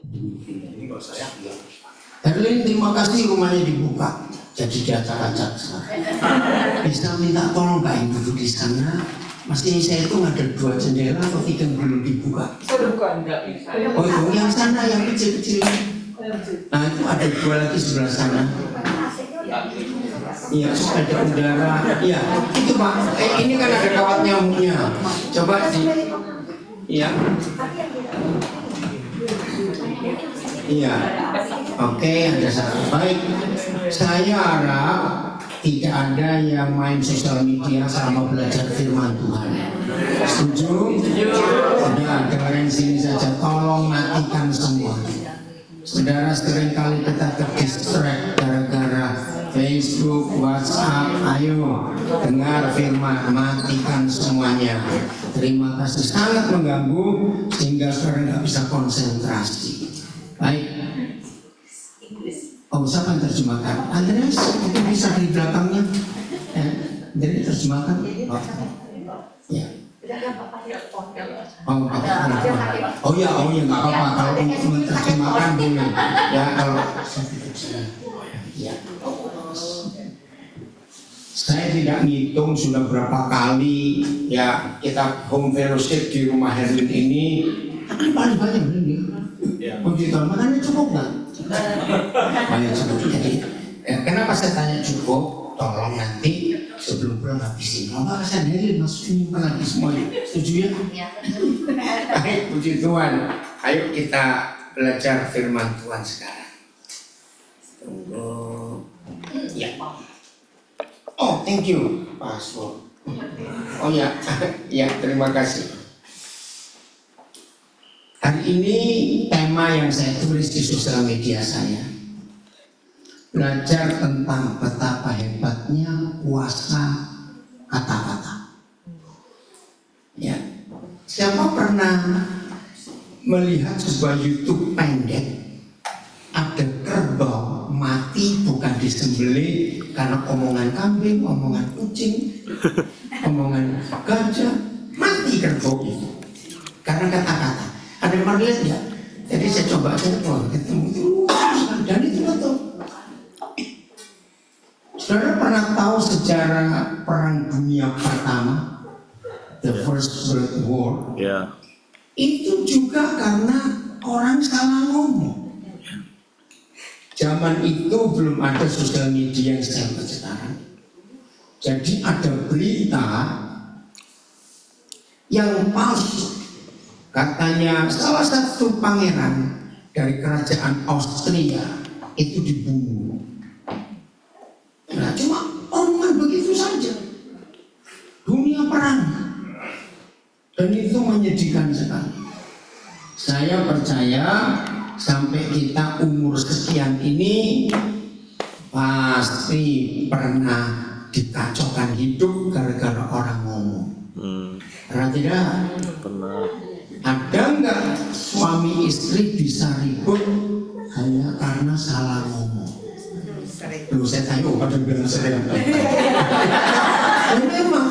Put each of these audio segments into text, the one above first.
Ini kalau saya Herlin, terima kasih rumahnya dibuka. Jadi dia acak-acak sekarang. Bisa minta tolong Pak Ibu di sana. Masih saya itu ada 2 jendela atau 3 yang belum dibuka. Oh itu yang sana yang kecil-kecil. Nah itu ada 2 lagi sebelah sana. Iya, supaya ada udara. Iya, itu Pak. Ini kan ada kawat nyamuknya. Coba di. Iya. Iya. Oke, ada satu. Baik. Saya harap tidak ada yang main sosial media selama belajar firman Tuhan. Setuju? Sudah, dengerin sini saja. Tolong matikan semua. Saudara, seringkali kita terdistract gara-gara Facebook, WhatsApp. Ayo, dengar firman, matikan semuanya. Terima kasih, sangat mengganggu sehingga saudara nggak bisa konsentrasi. Baik. Oh, siapa yang terjemahkan? Andreas, mungkin bisa di belakangnya. Jadi terjemahkan. Oh, ya. Oh ya, nggak apa-apa. Kalau untuk menerjemahkan boleh. Ya kalau. Ya. Saya tidak ngitung sudah berapa kali ya kita home fellowship di rumah Herlin ini. Paling banyak ini. Puji Tuhan, makanya cukup nggak? Banyak cukup. Jadi, kenapa saya tanya cukup? Tolong nanti sebelum pulang habisin. Kalau nggak saya Herlin masukin lagi semuanya. Setuju ya? Baik, puji Tuhan. Ayo kita belajar firman Tuhan sekarang. Tunggu. Ya. Oh, thank you, Pak Aswo. Oh ya, ya terima kasih. Hari ini tema yang saya tulis di sosial media saya, belajar tentang betapa hebatnya kuasa kata-kata. Ya, siapa pernah melihat sebuah YouTube pendek ada kerbau mati bukan disembelih karena omongan kambing, omongan kucing, omongan gajah, mati kerbau itu karena kata-kata. Ada yang pernah lihat ya? Jadi saya coba ketemu itu dan itu betul. Saudara pernah tahu sejarah Perang Dunia Pertama, the First World War? Ya. Itu juga karena orang salah ngomong. Zaman itu belum ada sosial media yang seperti sekarang. Jadi ada berita yang palsu. Katanya salah satu pangeran dari kerajaan Austria itu dibunuh. Nah cuma omongan begitu saja. Dunia perang. Dan itu menyedihkan sekali. Saya percaya sampai kita umur sekian ini pasti pernah dikacaukan hidup gara-gara orang ngomong. Pernah tidak? Pernah. Ada nggak suami istri bisa ribut hanya karena salah ngomong? Loh saya tanya, pada bilang sering. Memang.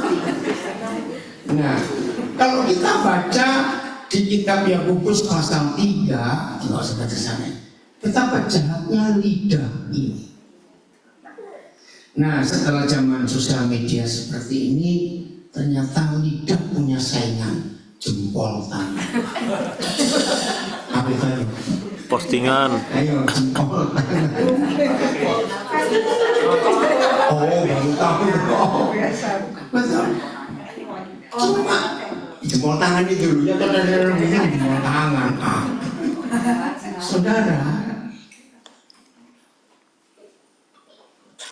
Nah, kalau kita baca di kitab Yakobus pasal 3, nggak usah baca sana. Betapa jahatnya lidah ini. Nah, setelah zaman sosial media seperti ini, ternyata lidah punya saingan, jempol tangan. Apa itu? Postingan. Ayo, jempol tangan. Oh, baru tahu. Oh, betul. Cuma jempol tangan itu dulunya kan ada jempol tangan. Saudara,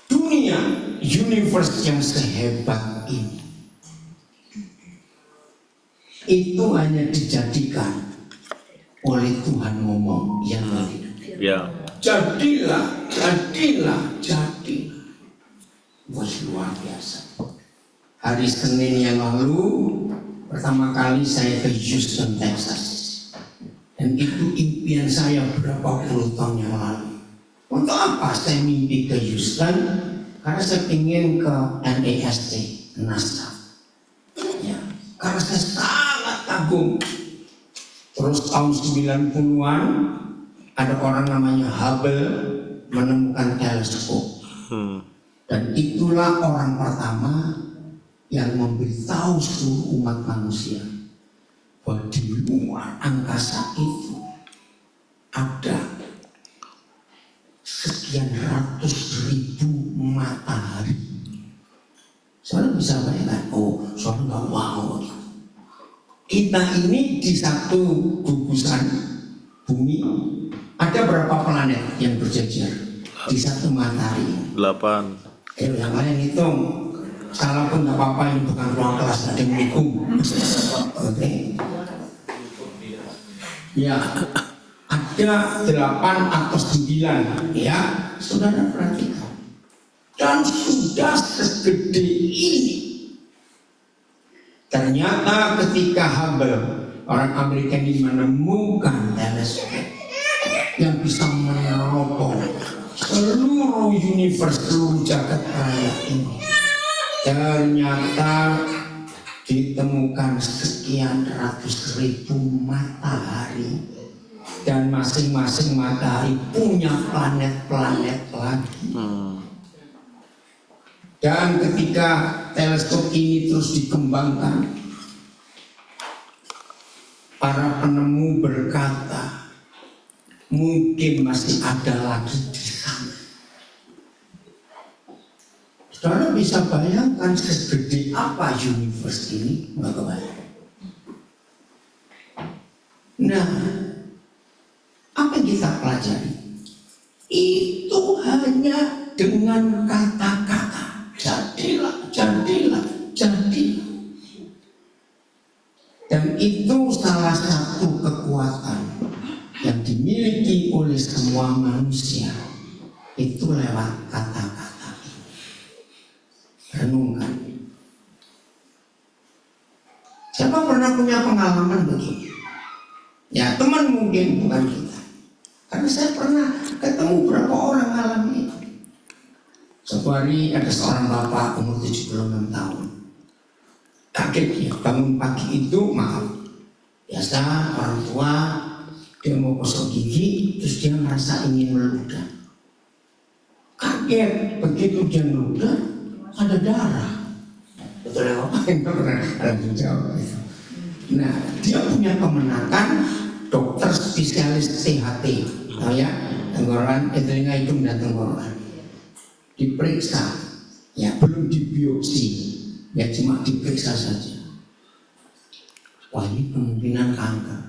dunia, universe yang sehebat ini itu hanya dijadikan oleh Tuhan ngomong yang lain. Ya. Jadilah. Wah, luar biasa. Hari Senin yang lalu pertama kali saya ke Houston, Texas. Dan itu impian saya berapa puluh tahun yang lalu. Untuk apa saya mimpi ke Houston? Karena saya ingin ke NASD, NASA. Ya, karena saya sangat kagum. Terus tahun 90-an ada orang namanya Hubble menemukan teleskop. Dan itulah orang pertama yang memberitahu seluruh umat manusia bahwa di luar angkasa itu ada sekian ratus ribu matahari. Soalnya bisa bayangkan, oh soalnya nggak wow. Kita ini di satu gugusan bumi ada berapa planet yang berjejer di satu matahari? 8. Yang lain hitung. Salah pun nggak apa-apa, ini bukan ruang kelas, ada yang menghukum. Oke. Ya, ada 8 atau 9, ya, saudara perhatikan. Dan sudah segede ini. Ternyata ketika Hubble, orang Amerika ini menemukan teleskop yang bisa meneropong seluruh universe, seluruh jagat raya ini, ternyata ditemukan sekian ratus ribu matahari, dan masing-masing matahari punya planet-planet lagi. Dan ketika teleskop ini terus dikembangkan, para penemu berkata, mungkin masih ada lagi di sana. Saudara bisa bayangkan segede apa universe ini, Bapak? Nah, apa yang kita pelajari? Itu hanya dengan kata-kata. Jadilah, jadilah, jadilah. Dan itu salah satu kekuatan yang dimiliki oleh semua manusia. Itu lewat kata-kata. Renungkan. Siapa pernah punya pengalaman begini? Ya teman mungkin, bukan kita. Karena saya pernah ketemu berapa orang alami itu. Suatu hari ada seorang bapak umur 76 tahun. Kaget ya, bangun pagi itu maaf. Biasa orang tua, dia mau gosok gigi, terus dia merasa ingin meludah. Kaget, begitu dia meludah, ada darah. Betul ya Bapak? Ada jawab itu. Nah, dia punya kemenakan dokter spesialis THT, tahu ya, tenggorokan, telinga, hidung dan tenggorokan. Diperiksa, ya belum dibiopsi, ya cuma diperiksa saja. Wah ini kemungkinan kanker.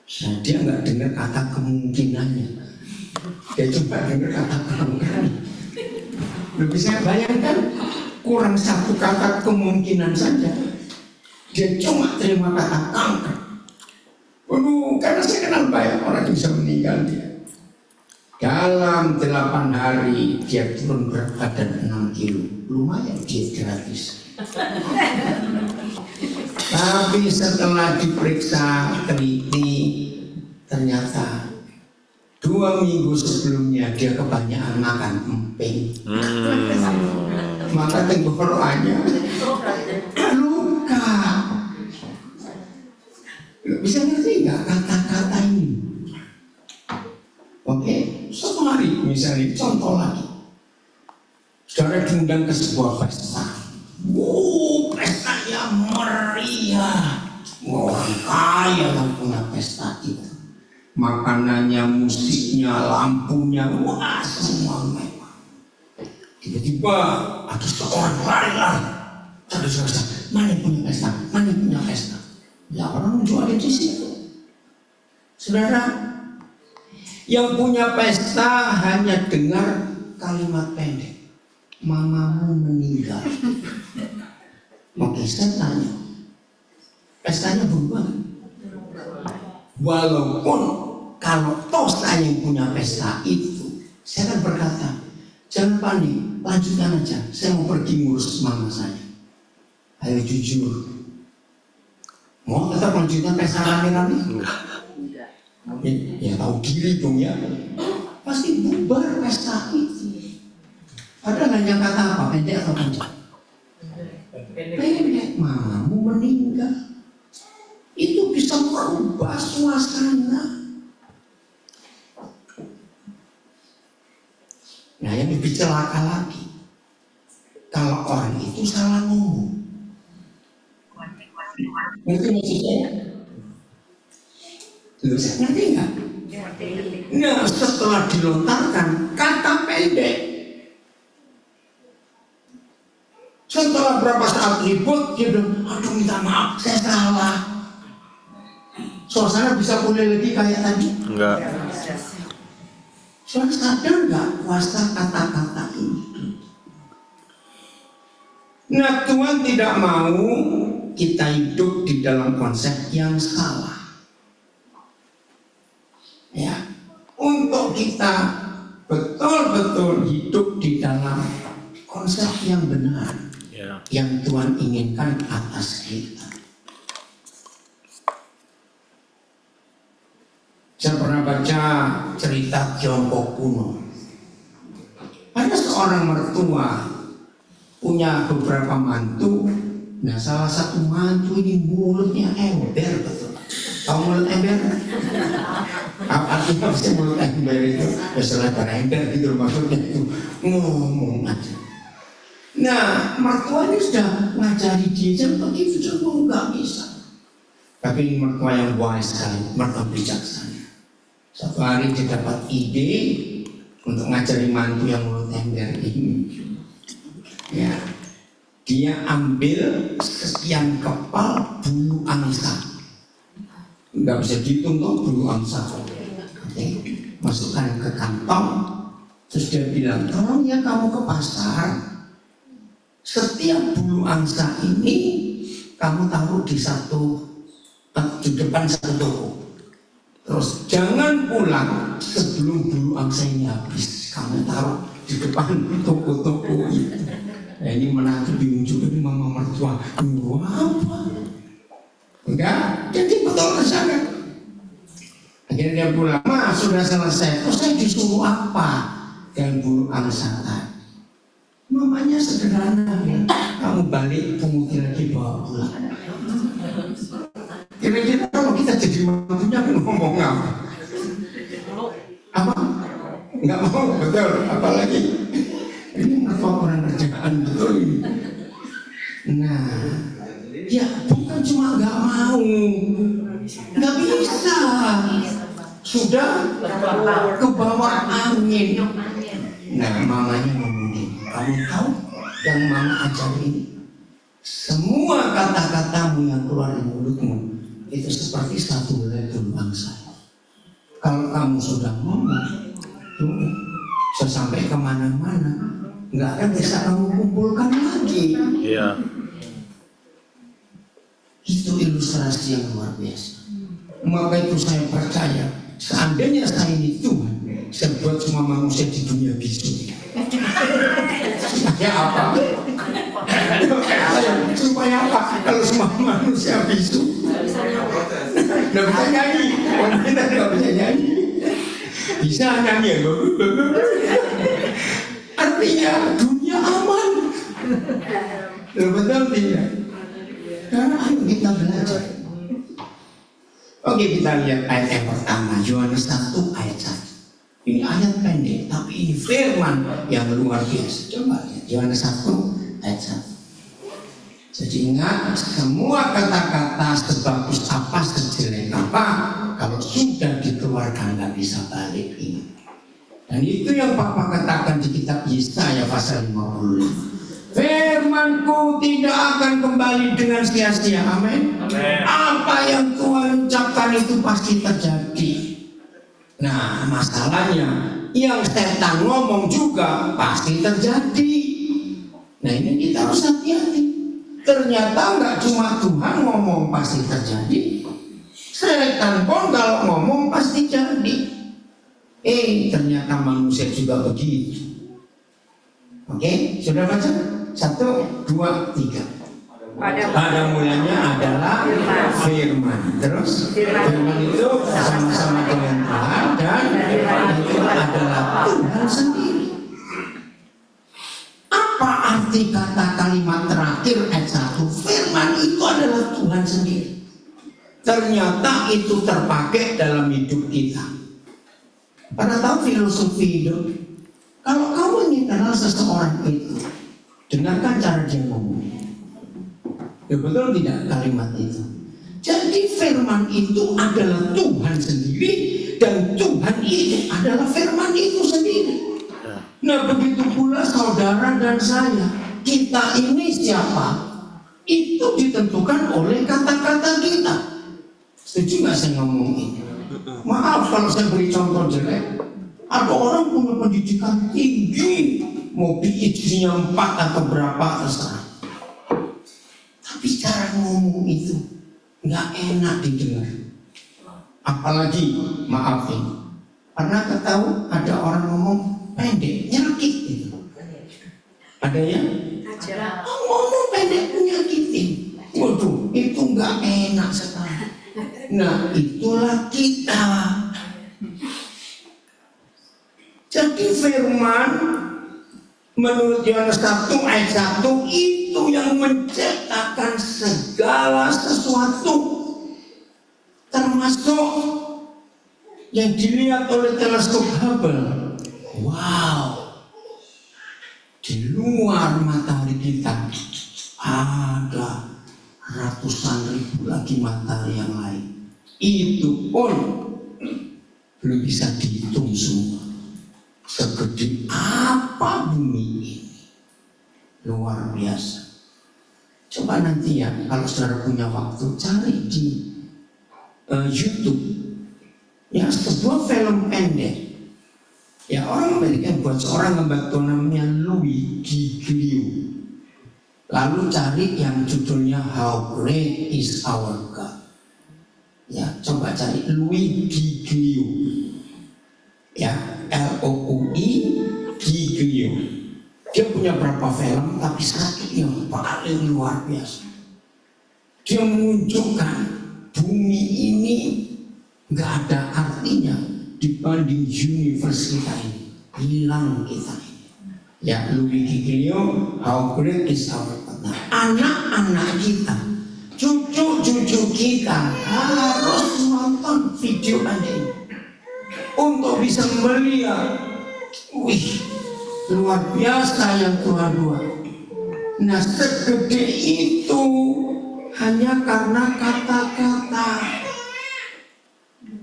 Nah, dia nggak dengar kata kemungkinannya, dia coba dengar kata kanker. Lu bisa bayangkan, kurang satu kata kemungkinan saja, dia cuma terima kata kanker. Waduh, karena saya kenal banyak orang yang bisa meninggal dia. Dalam 8 hari dia turun berat badan 6 kilo. Lumayan diet gratis. Tapi setelah diperiksa teliti, ternyata 2 minggu sebelumnya dia kebanyakan makan emping. Maka tenggorokannya luka. Bisa ngerti nggak kata-kata ini? Oke, suatu hari misalnya contoh lagi, saudara diundang ke sebuah pesta. Pestanya meriah. Orang kaya yang punya pesta itu. Makanannya, musiknya, lampunya, wah semua mewah. Tiba-tiba ada seorang lari-lari. Saudara-saudara, mana yang punya pesta? Mana yang punya pesta? Ya orang jual di situ. Saudara, yang punya pesta hanya dengar kalimat pendek, mamamu meninggal. Oke, saya tanya, pestanya berubah? Walaupun kalau toh saya yang punya pesta itu, saya akan berkata, jangan panik, lanjutkan aja, saya mau pergi ngurus mama saya. Ayo jujur, mau tetap lanjutkan pesta rame-rame? Ya tahu diri dong ya, pasti bubar pesta itu. Padahal hanya kata apa, pendek atau panjang? Pendek, mamamu meninggal. Itu bisa merubah suasana. celaka lagi kalau orang itu salah ngomong. Ngerti maksudnya? Lu ngerti nggak? Nah, setelah dilontarkan kata pendek, setelah berapa saat ribut, dia bilang, aduh minta maaf, saya salah. Suasana bisa pulih lagi kayak tadi? Enggak. Saudara sadar nggak kuasa kata-kata ini? Nah, Tuhan tidak mau kita hidup di dalam konsep yang salah. Ya, untuk kita betul-betul hidup di dalam konsep yang benar, yang Tuhan inginkan atas kita. Saya pernah baca cerita Tiongkok kuno. Ada seorang mertua punya beberapa mantu. Nah, salah satu mantu ini mulutnya ember betul. Tahu mulut ember? Apa artinya sih mulut ember itu? Ya selebar ember gitu maksudnya itu, ngomong aja. Nah, mertua ini sudah ngajari dia begitu semua nggak bisa. Tapi ini mertua yang wise sekali, mertua bijaksana. Satu hari dia dapat ide untuk ngajari mantu yang mulut ember ini. Ya, dia ambil sekian kepal bulu angsa. Nggak bisa dihitung tuh bulu angsa. Oke, masukkan ke kantong. Terus dia bilang, tolong ya kamu ke pasar. Setiap bulu angsa ini kamu taruh di depan satu toko. Terus jangan pulang sebelum bulu angsa ini habis. Kamu taruh di depan toko-toko itu. Nah, ini menantu bingung juga nih mama mertua. Apa? Enggak, jadi betul ke sana. Akhirnya dia pulang, Ma sudah selesai. Terus saya disuruh apa? Dan bulu angsa tadi. Mamanya sederhana, kamu balik punguti lagi bawa pulang. Kira-kira kalau kita jadi mantunya ngomong apa? Apa? Enggak mau, betul. Apalagi ini mertua orang kerjaan betul ini. Nah, ya bukan cuma nggak mau, nggak bisa, sudah kebawa angin. Nah, mamanya ngomong gini, kamu tahu yang mama ajarin ini? Semua kata-katamu yang keluar dari mulutmu itu seperti satu helai bulu angsa. Kalau kamu sudah ngomong, bisa sampai kemana-mana, nggak akan bisa kamu kumpulkan lagi. Iya. Itu ilustrasi yang luar biasa. Maka itu saya percaya, seandainya saya ini Tuhan, saya buat semua manusia di dunia bisu. Supaya apa? Supaya apa? Kalau semua manusia bisu, nggak bisa nyanyi. Orang kita nggak bisa nyanyi. Bisa nyanyi ya, artinya dunia aman. Betul tidak? Karena ayo kita belajar. Oke, kita lihat ayat yang pertama, Yohanes 1 ayat 1. Ini ayat pendek, tapi ini firman yang luar biasa. Coba lihat Yohanes 1 ayat 1. Jadi ingat, semua kata-kata sebagus apa, sejelek apa, kalau sudah dikeluarkan nggak bisa balik ini. Dan itu yang Papa katakan di kitab Yesaya pasal 55. Firmanku tidak akan kembali dengan sia-sia. Amin. Apa yang Tuhan ucapkan itu pasti terjadi. Nah, masalahnya yang setan ngomong juga pasti terjadi. Nah, ini kita harus hati-hati. Ternyata nggak cuma Tuhan ngomong pasti terjadi, setan pun kalau ngomong pasti jadi. Ternyata manusia juga begitu. Oke, sudah baca? 1, 2, 3. Pada mulanya adalah firman. Terus firman itu sama-sama dengan Tuhan, dan itu adalah Tuhan sendiri. Apa arti kata kalimat terakhir ayat 1? Firman itu adalah Tuhan sendiri. Ternyata itu terpakai dalam hidup kita. Pada tahu filosofi hidup, Kalau kamu ingin kenal seseorang itu, dengarkan cara dia ngomong. Ya betul tidak kalimat itu? Jadi firman itu adalah Tuhan sendiri, dan Tuhan itu adalah firman itu sendiri. Nah begitu pula saudara dan saya, kita ini siapa? Itu ditentukan oleh kata-kata kita. Setuju nggak saya ngomong ini? Maaf kalau saya beri contoh jelek. Ada orang punya pendidikan tinggi, mau PhD-nya 4 atau berapa terserah. Tapi cara ngomong itu nggak enak didengar. Apalagi maaf ini, pernah tahu ada orang ngomong pendek nyakit gitu. Ada ya? Ngomong pendek nyakitin. Waduh, itu nggak enak sekali. Nah, itulah kita. Jadi firman menurut Yohanes 1 ayat 1 itu yang menciptakan segala sesuatu, termasuk yang dilihat oleh teleskop Hubble. Wow, di luar matahari kita ada ratusan ribu lagi matahari yang lain. Itu pun belum bisa dihitung semua. Segede apa bumi ini, luar biasa. Coba nanti ya, kalau saudara punya waktu, cari di YouTube ya sebuah film pendek. Ya orang Amerika buat seorang membantu namanya Louis Giglio. Lalu cari yang judulnya How Great Is Our God. Ya coba cari Louis Giglio. Ya Loui Giglio. Dia punya berapa film, tapi satu yang paling luar biasa. Dia menunjukkan bumi ini nggak ada artinya dibanding universe kita ini. Hilang kita ini. Ya Louis Giglio, How Great Is Our God. Nah, anak-anak kita, cucu-cucu kita harus nonton video ini untuk bisa melihat, wih, luar biasa yang Tuhan buat. Nah, segede itu hanya karena kata-kata.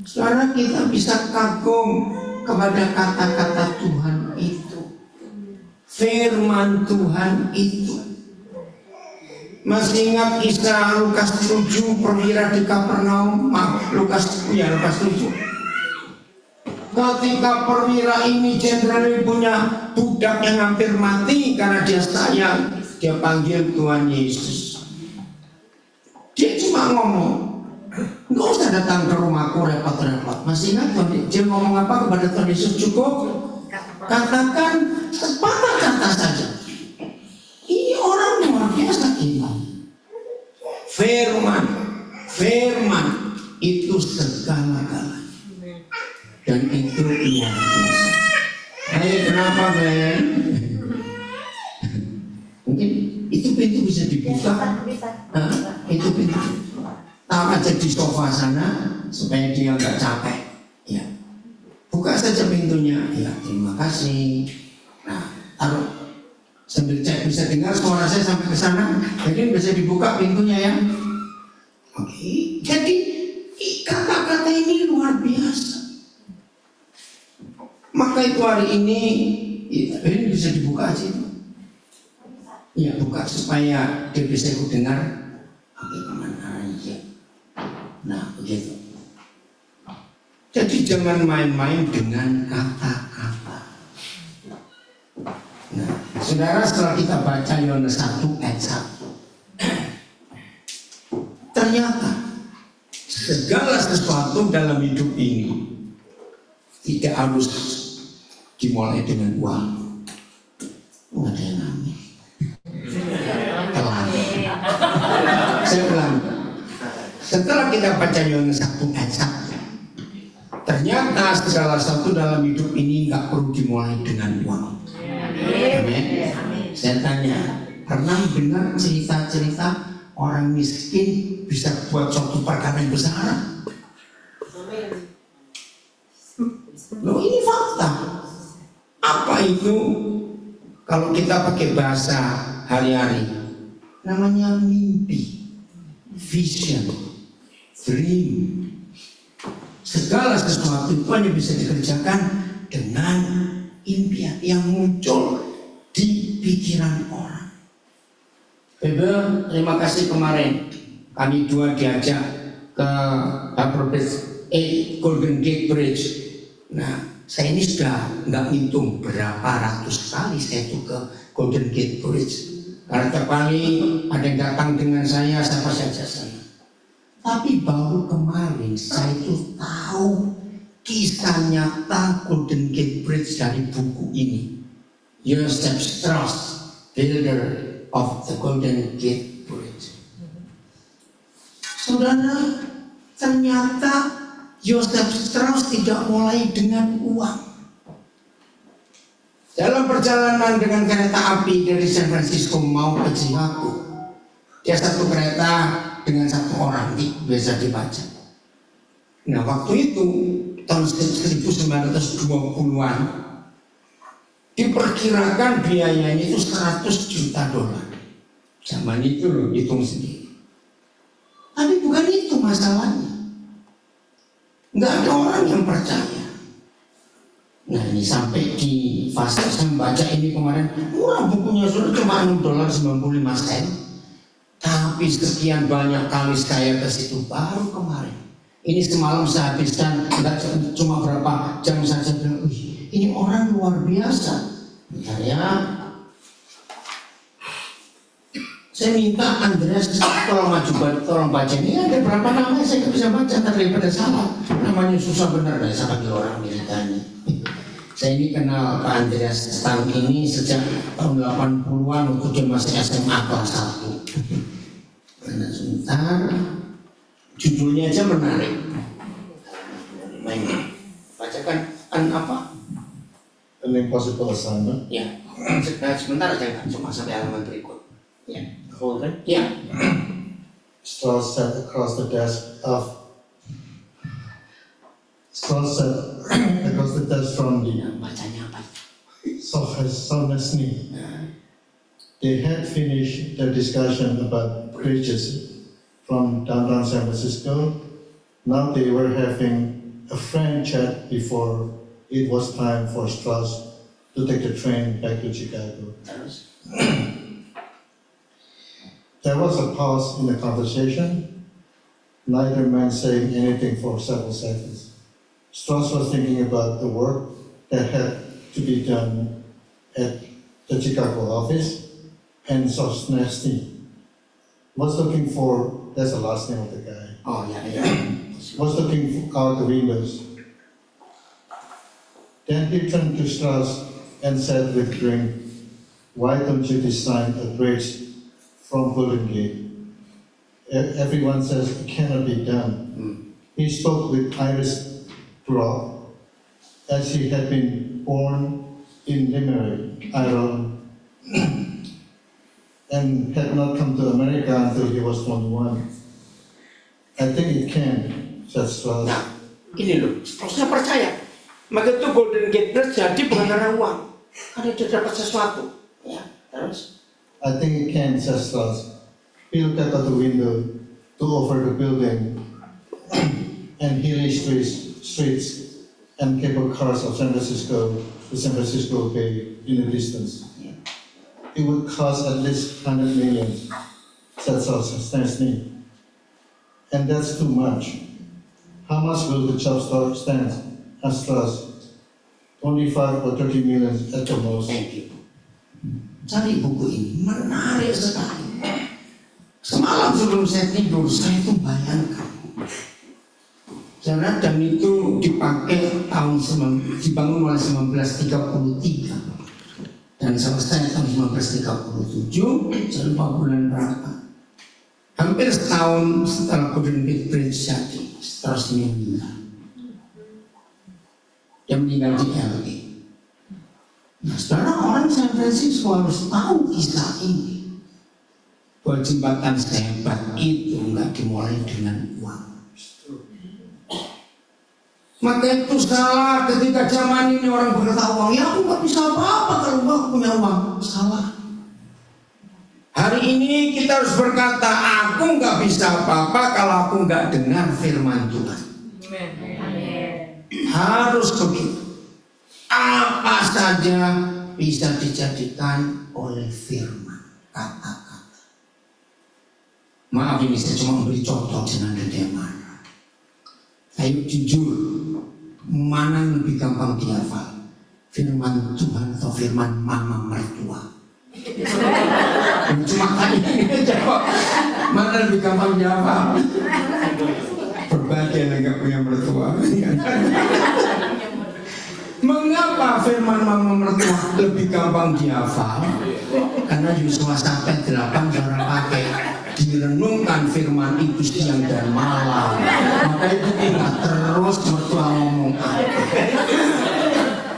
Sekarang kita bisa kagum kepada kata-kata Tuhan itu, firman Tuhan itu. Masih ingat kisah Lukas 7 perwira di Kapernaum? Lukas 7. Ketika perwira ini jenderal ini punya budak yang hampir mati karena dia sayang, dia panggil Tuhan Yesus. Dia cuma ngomong, nggak usah datang ke rumahku repot-repot. Masih ingat Tuhan? Dia ngomong apa kepada Tuhan Yesus? Cukup katakan sepatah kata saja. Ini orang luar biasa kita. Firman itu segala-galanya. Dan itu luar biasa. Hai, kenapa Ben? Mungkin itu pintu bisa dibuka. Itu pintu. Taruh aja di sofa sana supaya dia nggak capek. Ya, buka saja pintunya. Ya, terima kasih. Nah, taruh sambil cek bisa dengar suara saya sampai ke sana. Jadi bisa dibuka pintunya ya. Oke. Jadi kata-kata ini luar biasa. Maka itu hari ini bisa dibuka aja itu. Ya buka supaya dia bisa ikut dengar. Oke, kemana aja. Nah begitu. Jadi jangan main-main dengan kata-kata. Nah, saudara, setelah kita baca Yohanes 1 ayat 1, ternyata segala sesuatu dalam hidup ini tidak harus dimulai dengan uang. Nggak ada yang namanya telan. Saya ulang. Setelah kita baca Yohanes 1 ayat 1, ternyata segala sesuatu dalam hidup ini nggak perlu dimulai dengan uang. Amin. Saya tanya, pernah dengar cerita-cerita orang miskin bisa buat suatu perkara yang besar? Loh, ini fakta. Apa itu kalau kita pakai bahasa hari-hari namanya mimpi, vision, dream. Segala sesuatu itu hanya bisa dikerjakan dengan impian yang muncul di pikiran orang. Bebe, terima kasih kemarin kami dua diajak ke Golden Gate Bridge. Nah, saya ini sudah nggak ngitung berapa ratus kali saya itu ke Golden Gate Bridge. Karena tiap kali ada yang datang dengan saya pasti ajak sana. Tapi baru kemarin saya itu tahu kisah nyata Golden Gate Bridge dari buku ini. Joseph Strauss, builder of the Golden Gate Bridge. Saudara, ternyata Joseph Strauss tidak mulai dengan uang. Dalam perjalanan dengan kereta api dari San Francisco mau ke Chicago, dia satu kereta dengan satu orang, biasa dibaca. Nah, waktu itu tahun 1920-an diperkirakan biayanya itu 100 juta dolar. Zaman itu loh, hitung sendiri. Tapi bukan itu masalahnya. Nggak ada orang yang percaya. Nah, ini sampai di fase saya membaca ini kemarin, murah bukunya sudah cuma $6.95. Tapi sekian banyak kali saya ke situ baru kemarin. Ini semalam saya habiskan nggak cuma berapa jam saja bilang, ini orang luar biasa. Bentar ya. Saya minta Andreas tolong tolong baca ini ada berapa nama saya nggak bisa baca daripada salah. Namanya susah benar deh sama di orang Amerikanya. Saya ini kenal Pak Andreas Stan ini sejak tahun 80-an waktu dia masih SMA kelas 1. Nah, sebentar, judulnya aja menarik. Bacakan apa? An Impossible Assignment. Ya, sebentar aja kan, cuma sampai halaman berikut. Ya, Whole thing. ya. Strauss sat across the desk from the Bacanya apa? Sohesnesny. They had finished their discussion about bridges from downtown San Francisco. Now they were having a frank chat before it was time for Strauss to take the train back to Chicago. There was a pause in the conversation, neither man saying anything for several seconds. Strauss was thinking about the work that had to be done at the Chicago office, and Sosnesny was looking for, that's the last name of the guy, Oh ya, was looking out the windows. Then he turned to Strauss and said with a grin, "Why don't you design a bridge from Golden Gate? Everyone says it cannot be done." He spoke with Iris Broad, as he had been born in Limerick, Ireland, and had not come to America until he was 21. "I think it can," said Strauss. Nah, ini loh, Straussnya percaya. Maka itu Golden Gate Bridge jadi bukan karena uang, karena dia dapat sesuatu. Ya, terus. "I think it can," said Strauss. He looked out of the window to over the building and hilly streets and cable cars of San Francisco, the San Francisco Bay in the distance. "It would cost at least 100 million, said Sosnesny. "And that's too much. How much will the job start stand?" asked Strauss. 25 or 30 million at the most. Thank you. Cari buku ini, menarik sekali. Semalam sebelum saya tidur, saya itu bayangkan. Karena dan itu dipakai dibangun mulai 1933 dan selesai tahun 1937, saya lupa bulan berapa. Hampir setahun setelah Golden Gate Bridge jadi, Strauss ini meninggal. Dia meninggal di LA. Nah, saudara, orang San Francisco harus tahu kisah ini. Bahwa jembatan sehebat itu nggak dimulai dengan uang. Maka itu salah ketika zaman ini orang berkata uang, ya aku nggak bisa apa-apa kalau aku punya uang. Salah. Hari ini kita harus berkata, aku nggak bisa apa-apa kalau aku nggak dengar firman Tuhan. Harus begitu. Apa saja bisa dijadikan oleh firman, kata-kata. Maaf ini saya cuma memberi contoh dengan mana. Ayo jujur, mana yang lebih gampang dihafal? Firman Tuhan atau firman mama mertua? Cuma tadi jawab, mana lebih gampang dihafal? Berbahagia nggak punya mertua. Mengapa firman mama mertua lebih gampang dihafal? Karena Yosua 1:8 saudara pakai direnungkan firman itu siang dan malam. Maka itu ingat terus mertua ngomong apa.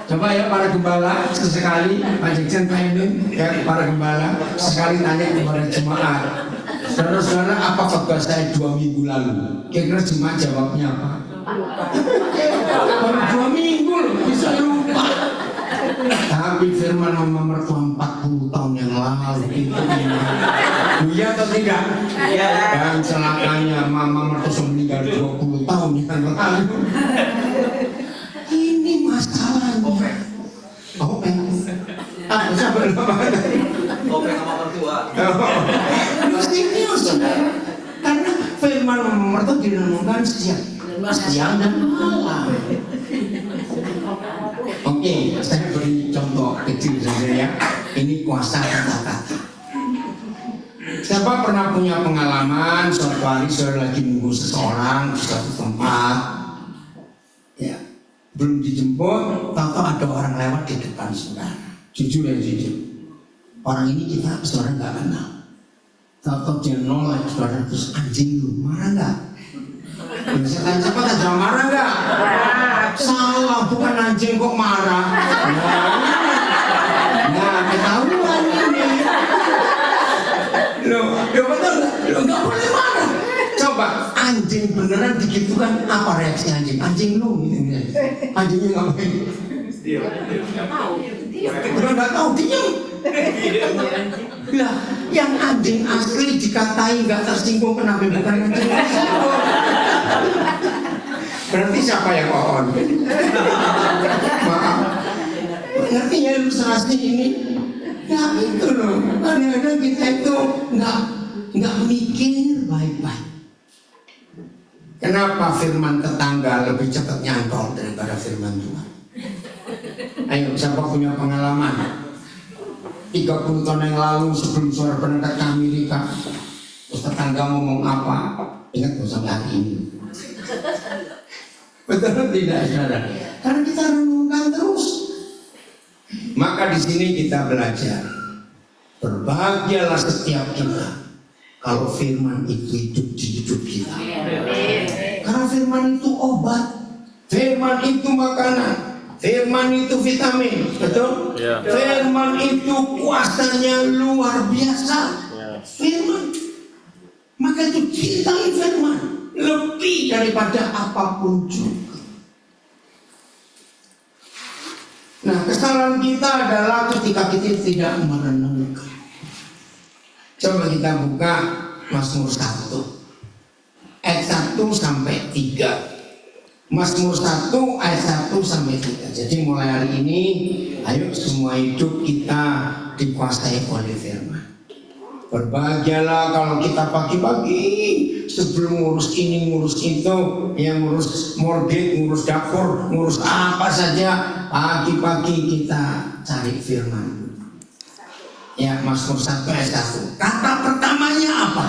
Coba ya para gembala sesekali, Pak Jackson, Pak Emin, ya para gembala sekali tanya kepada jemaat, saudara-saudara, apa khotbah saya 2 minggu lalu? Kira-kira jemaat jawabnya apa? Baru 2 minggu loh, bisa lupa. Tapi firman mama mertua 40 tahun yang lalu itu iya atau tidak? Iya. Dan celakanya mama mertua meninggal 20 tahun yang lalu. Ini masalahnya. Openg. Siapa namanya? Openg sama mertua. Serius, saudara. Karena firman mama mertua direnungkan siang dan malam. Oke, saya beri contoh kecil saja ya. Ini kuasa kata-kata. Siapa pernah punya pengalaman suatu hari saudara lagi nunggu seseorang di suatu tempat, ya, belum dijemput, tahu-tahu ada orang lewat di depan saudara. Jujur ya jujur. Orang ini kita saudara nggak kenal. Tahu-tahu dia nolak saudara, terus anjing lu marah nggak? Bisa tanya siapa aja marah nggak? Salah, bukan anjing kok marah. Nah, ketahuan ini. Loh, betul nggak boleh marah. Coba anjing beneran digitukan, apa reaksi anjing? Anjing lu gitu. Anjingnya ngapain? Udah nggak tahu, diam. Lah, yang anjing asli dikatai nggak tersinggung, kenapa bukan anjing tersinggung? Berarti siapa yang on? Maaf. Ngerti ya ilustrasi ini? Ya itu loh. Kadang-kadang kita itu nggak mikir baik-baik. Kenapa firman tetangga lebih cepat nyantol daripada firman Tuhan? Ayo, siapa punya pengalaman? 30 tahun yang lalu sebelum saudara berangkat ke Amerika, terus tetangga ngomong apa? Ingat gak sampai hari ini? Betul tidak, saudara? Karena kita renungkan terus. Maka di sini kita belajar, berbahagialah setiap kita kalau firman itu hidup di hidup kita. Karena firman itu obat, firman itu makanan, firman itu vitamin, betul? Ya. Firman itu kuasanya luar biasa. Ya. Firman, maka itu cintai firman lebih daripada apapun juga. Nah, kesalahan kita adalah ketika kita tidak merenungkan. Coba kita buka Mazmur 1 ayat 1 sampai 3. Mazmur 1 ayat 1 sampai 3. Jadi mulai hari ini, ayo semua hidup kita dikuasai oleh firman. Berbahagialah kalau kita pagi-pagi sebelum ngurus ini, ngurus itu, yang ngurus mortgage, ngurus dapur, ngurus apa saja, pagi-pagi kita cari firman. Ya, Mazmur 1 ayat 1. Kata pertamanya apa?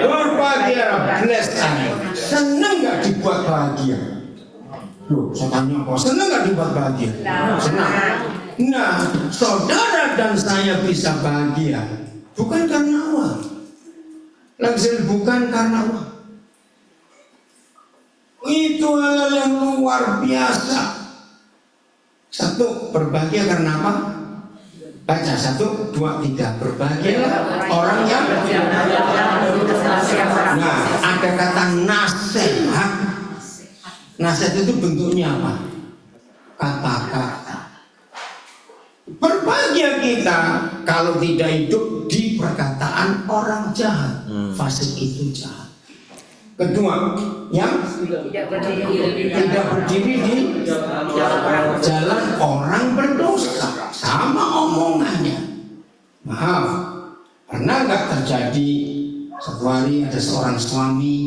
Berbahagia, blessed are. Senang gak dibuat bahagia? Loh, saya tanya kok, senang gak dibuat bahagia? Senang. Nah, saudara dan saya bisa bahagia bukan karena uang. Langsung bukan karena uang. Itu hal yang luar biasa. Satu, berbahagia karena apa? Baca 1, 2, 3. Berbahagialah orang yang. Nah, ada kata nasihat. Nasihat itu bentuknya apa? Kata-kata. Berbahagia kita kalau tidak hidup di perkataan orang jahat. Fasik itu jahat. Kedua, yang tidak berdiri di jalan orang berdosa. Sama omongannya. Maaf, pernah nggak terjadi satu hari ada seorang suami,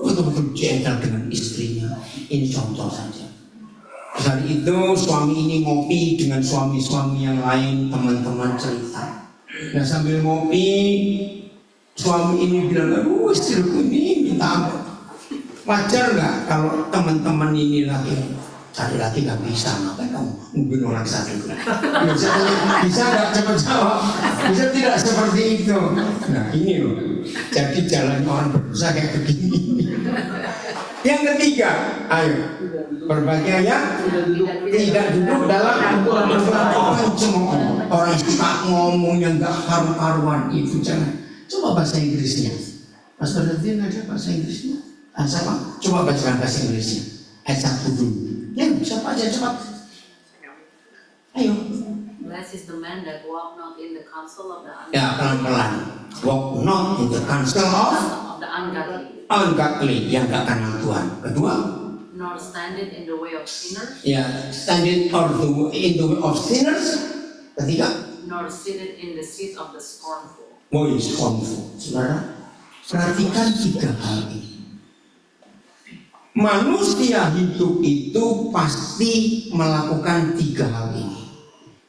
betul-betul jengkel dengan istrinya. Ini contoh saja. Hari itu suami ini ngopi dengan suami-suami yang lain, teman-teman cerita. Nah sambil ngopi, suami ini bilang, aduh istriku ini minta ampun. Wajar nggak kalau teman-teman ini lagi cari lagi nggak bisa, ngapain kamu mungkin orang satu itu. Bisa nggak cepat jawab? Bisa tidak seperti itu? Nah ini loh, jadi jalan orang berdosa kayak begini. Yang ketiga, ayo berbahagia yang tidak duduk dalam pencemooh. Orang suka ngomong yang nggak karu-karuan itu jangan. Coba bahasa Inggrisnya. Mas Bernardin ada bahasa Inggrisnya? Sama. Coba bacakan bahasa Inggrisnya. Ayat 1 dulu. Ya, siapa aja cepat. Ayo. Blessed is the man that walk not in the counsel of the Ya, pelan-pelan. Walk not in the counsel of the ungodly. Ungodly, yang gak kenal Tuhan. Kedua, nor standeth in the way of sinners. Ya, standing in the way of sinners. Ketiga, nor sitteth in the seat of the scornful. Scornful. Saudara, perhatikan 3 hal ini. Manusia hidup itu pasti melakukan 3 hal ini.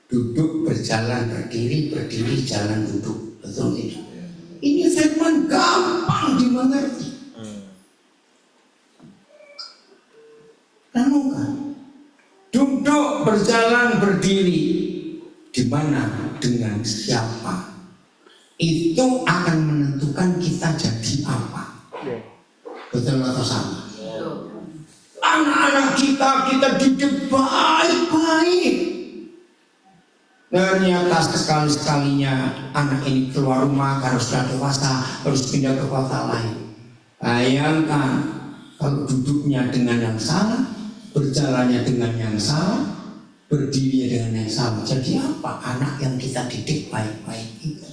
Duduk, berjalan, berdiri, berdiri, jalan, duduk. Betul tidak? Ini firman gampang dimengerti. Renungkan. Duduk, berjalan, berdiri. Di mana, dengan siapa? Itu akan menentukan kita jadi apa. Betul atau salah? Anak-anak kita didik baik-baik. Ternyata sekali-sekalinya anak ini keluar rumah karena sudah dewasa, harus pindah ke kota lain. Bayangkan kalau duduknya dengan yang salah, berjalannya dengan yang salah, berdirinya dengan yang salah. Jadi apa anak yang kita didik baik-baik itu?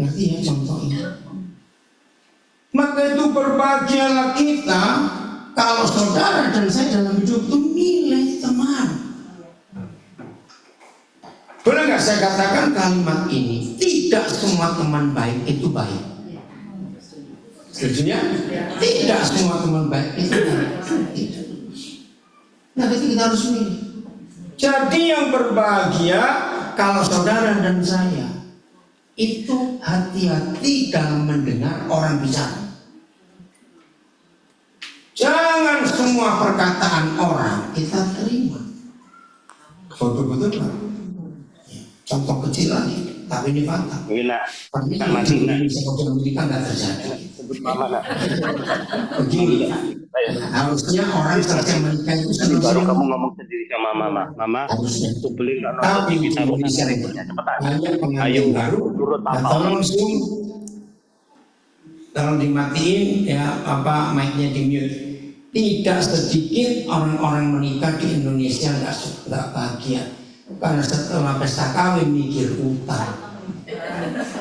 Ngerti ya contohnya? Maka itu berbahagialah kita kalau saudara dan saya dalam hidup itu milih teman. Boleh nggak saya katakan kalimat ini? Tidak semua teman baik itu baik. Setuju ya? Tidak semua teman baik itu baik. Tidak. Nah, berarti kita harus milih. Jadi yang berbahagia kalau saudara dan saya itu hati-hati dalam mendengar orang bicara. Jangan semua perkataan orang kita terima. Betul-betul Pak. Contoh kecil lagi, tapi ini fakta. Pernah di Indonesia kalau Amerika nggak terjadi. Begini, harusnya orang selesai menikah itu baru kamu ngomong sendiri sama mama aku beli tapi di Indonesia banyak pengantin baru atau langsung kalau dimatiin ya apa mic-nya di mute. Tidak sedikit orang-orang menikah di Indonesia nggak bahagia karena setelah pesta kawin mikir utang.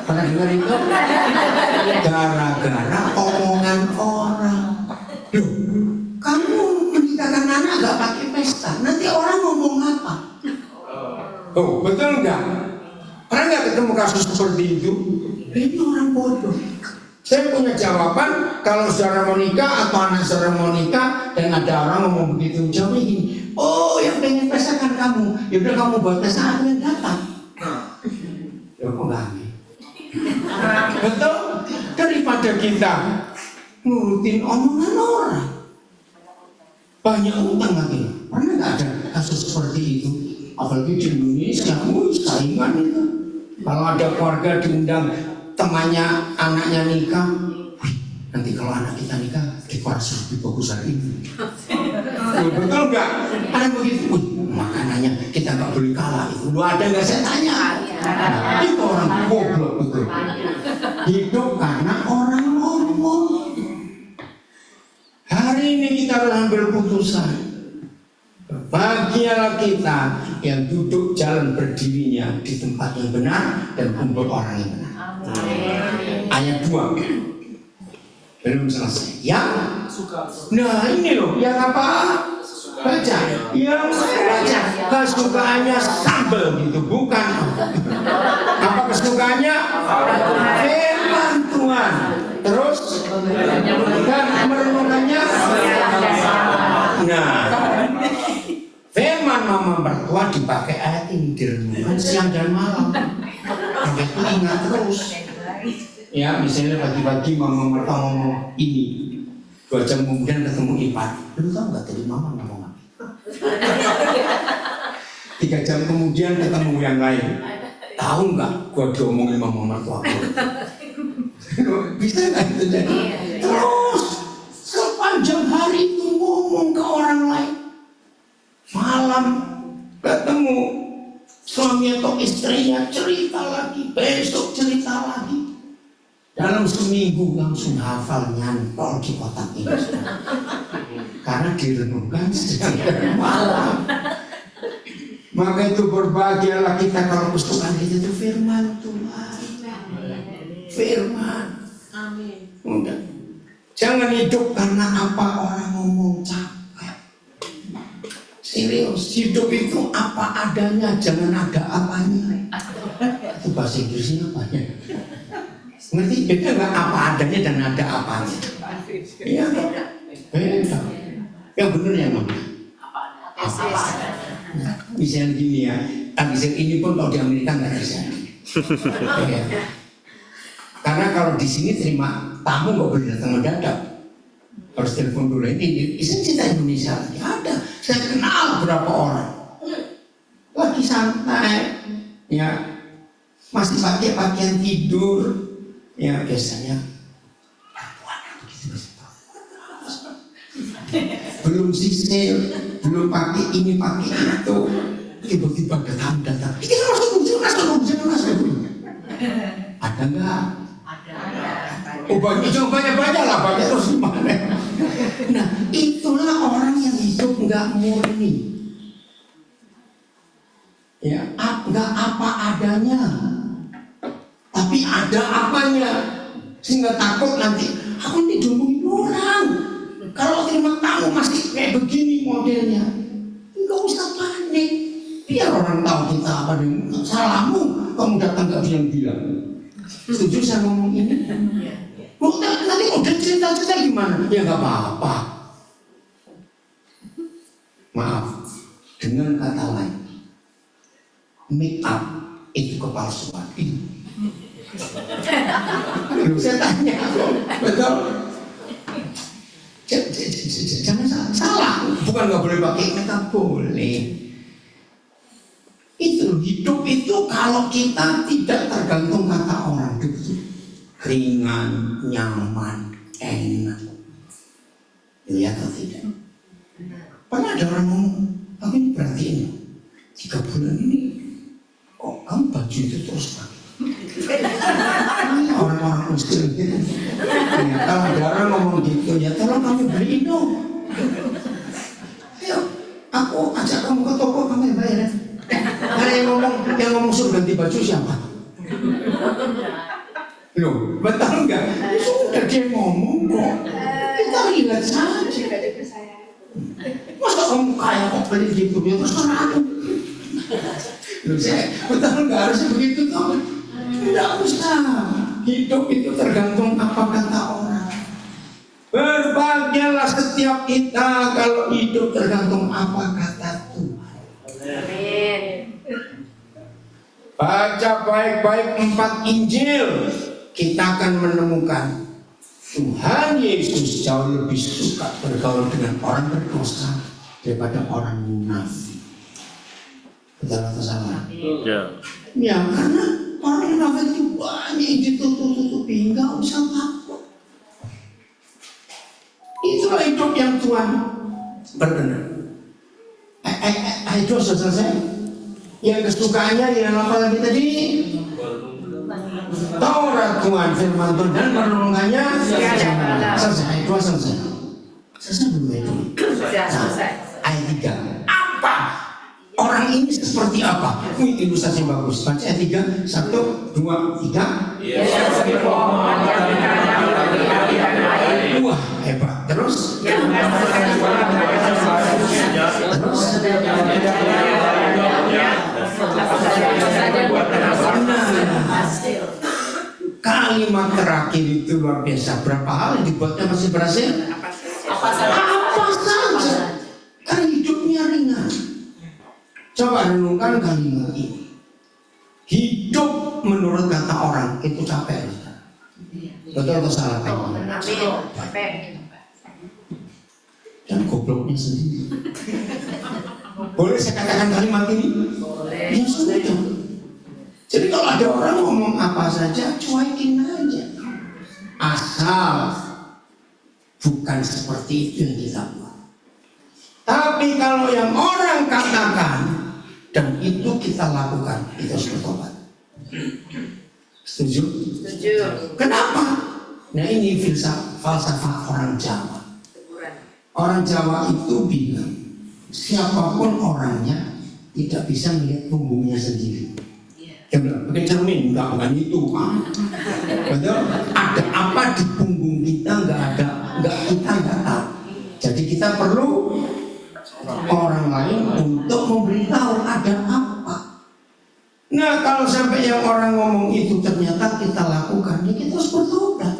Pernah dengar itu? Gara-gara omongan orang. Loh, kamu menikahkan anak nggak pakai pesta, nanti orang ngomong apa? Oh, betul nggak? Pernah nggak ketemu kasus seperti itu? Ini orang bodoh. Saya punya jawaban kalau saudara mau nikah atau anak saudara mau nikah dan ada orang ngomong begitu, jawabnya gini, oh yang pengen pesta kan kamu, yaudah kamu buat pesta aku yang datang. Ya kok nggak? Betul? Daripada kita nurutin omongan orang, banyak utang lagi. Pernah nggak ada kasus seperti itu? Apalagi di Indonesia, saingan itu. Kalau ada keluarga diundang temannya anaknya nikah, nanti kalau anak kita nikah dekorasi lebih bagus hari ini. Betul nggak? Ada begitu. Makanannya kita nggak boleh kalah itu. Lu ada nggak saya tanya? Nah, itu orang goblok betul. Hidup karena orang ngomong. Hari ini kita harus ambil putusan. Bahagialah kita yang duduk jalan berdirinya di tempat yang benar dan kumpul orang yang benar. Ayat 2 belum selesai. Yang nah ini loh, yang apa? Baca. Yang saya baca kesukaannya sambal gitu, bukan. Apa kesukaannya? Firman Tuhan. Terus dan merenungkannya. Nah, firman mama mertua dipakai ayat ini direnungkan siang dan malam. Sampai itu ingat terus. Ya, misalnya pagi-pagi mama mertua ngomong ini, 2 jam kemudian ketemu Ipan. Lu tahu nggak tadi mama ngomong apa? 3 jam kemudian ketemu yang lain. Tahu nggak? Gua diomongin mama mertua. Bisa nggak itu jadi? Terus sepanjang hari itu ngomong ke orang lain. Malam ketemu suami atau istrinya cerita lagi, besok cerita lagi. Dalam seminggu langsung hafal nyantol di kotak ini. Karena direnungkan setiap malam. Maka itu berbahagialah kita kalau kesukaan kita itu firman Tuhan. Firman. Amin. Udah. Jangan hidup karena apa orang ngomong capek. Serius, hidup itu apa adanya, jangan ada apanya. Itu bahasa Inggrisnya apa ya? Ngerti beda nggak apa adanya dan ada apanya? Iya, beda. Yang benar ya mama. Apa? Misalnya gini ya, misalnya ini pun kalau di Amerika nggak bisa. Ya. Karena kalau di sini terima tamu nggak boleh datang mendadak, harus telepon dulu. Ini cerita Indonesia lagi ada. Saya kenal berapa orang lagi santai, ya masih pakai pakaian tidur. Ya biasanya belum sisil, belum pakai ini pakai itu, tiba-tiba datang. Ini masuk. Ada nggak? Ada. Oh banyak lah banyak terus gimana? Nah itulah orang yang hidup nggak murni. Ya nggak apa adanya. Tapi ada apanya, sehingga takut nanti aku didomongin orang. Kalau terima tamu masih kayak begini modelnya, nggak usah panik. Biar orang tahu kita apa dengan salahmu. Kamu datang nggak bilang-bilang. Setuju saya ngomong ini? Nanti udah cerita-cerita gimana? Ya nggak apa-apa. Maaf, dengan kata lain, make up itu kepalsuan. Saya tanya, betul? Jangan salah, bukan nggak boleh pakai makeup, boleh. Itu hidup itu kalau kita tidak tergantung kata orang itu ringan, nyaman, enak. Iya atau tidak? Pernah ada orang ngomong, tapi ini berarti ini 3 bulan ini, kok kamu baju itu terus pakai? Orang-orang muslim gitu. Ya, kalau ada orang ngomong gitu, ya tolong kamu beliin dong. Ayo, aku ajak kamu ke toko, kamu yang bayar ya. Karena yang ngomong suruh ganti baju siapa? Loh, betul nggak? Sudah dia ngomong kok. Kita lihat saja. Masa kamu kaya kok beli gitu? Ya terserah aku. Loh, saya betul nggak harus begitu kamu? Tidak usah. Hidup itu tergantung apa kata orang. Berbahagialah setiap kita kalau hidup tergantung apa kata Tuhan. Amin. Baca baik-baik 4 Injil, kita akan menemukan Tuhan Yesus jauh lebih suka bergaul dengan orang berdosa daripada orang munafik. Betul atau salah? Ya. Ya, karena orang munafik itu banyak yang ditutup-tutupi, nggak usah takut. Itulah hidup yang Tuhan berkenan. Itu sudah selesai. Yang kesukaannya di dalam apa lagi tadi? Taurat Tuhan, firman Tuhan dan merenungkannya selesai. Itu selesai. Selesai belum itu? Selesai. Ayat 3. Apa? Orang ini seperti apa? Ini ilustrasi yang bagus. Baca ayat 3. 1, 2, 3. Wah, hebat. Terus? Kalimat terakhir itu luar biasa. Berapa hal yang dibuatnya masih berhasil? Apa saja? Kan hidupnya ringan. Coba renungkan kalimat ini. Hidup menurut kata orang itu capek. Betul atau salah? Dan gobloknya sendiri. Boleh saya katakan kalimat ini? Boleh. Ya sudah. Jadi kalau ada orang ngomong apa saja, cuekin aja. Asal bukan seperti itu yang kita buat. Tapi kalau yang orang katakan dan itu kita lakukan, itu harus bertobat. Setuju? Setuju. Kenapa? Nah ini falsafah orang Jawa. Orang Jawa itu bilang siapapun orangnya tidak bisa melihat punggungnya sendiri. Dia bilang, pakai cermin, bukan itu. Betul? Ada apa di punggung kita kita nggak tahu. Jadi kita perlu orang lain untuk memberitahu ada apa. Nah kalau sampai yang orang ngomong itu ternyata kita lakukan, ya kita harus bertobat.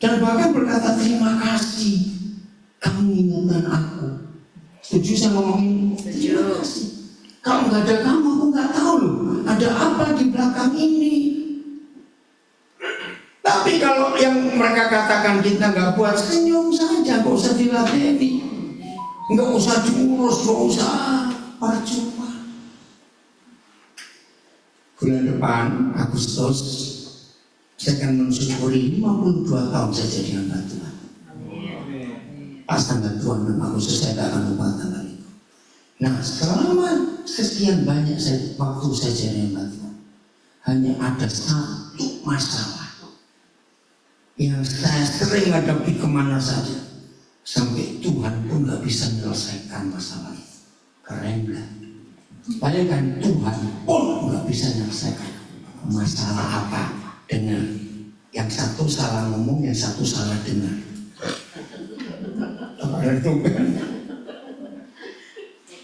Dan bahkan berkata terima kasih, kamu ingatkan aku. Setuju saya ngomongin? Setuju. Kalau nggak ada kamu, aku nggak tahu loh. Ada apa di belakang ini? Tapi kalau yang mereka katakan kita nggak buat, senyum saja, nggak usah dilatih, nggak usah diurus, nggak usah percuma. Bulan depan Agustus saya akan mensyukuri 52 tahun saya jadi hamba Tuhan. Pas tanggal 26 Agustus saya tidak akan lupa tanggal itu. Nah selama sekian banyak waktu saya jadi hamba Tuhan, hanya ada satu masalah yang saya sering hadapi kemana saja, sampai Tuhan pun nggak bisa menyelesaikan masalah itu. Keren kan? Bayangkan Tuhan pun nggak bisa menyelesaikan masalah apa dengan yang satu salah ngomong, yang satu salah dengar.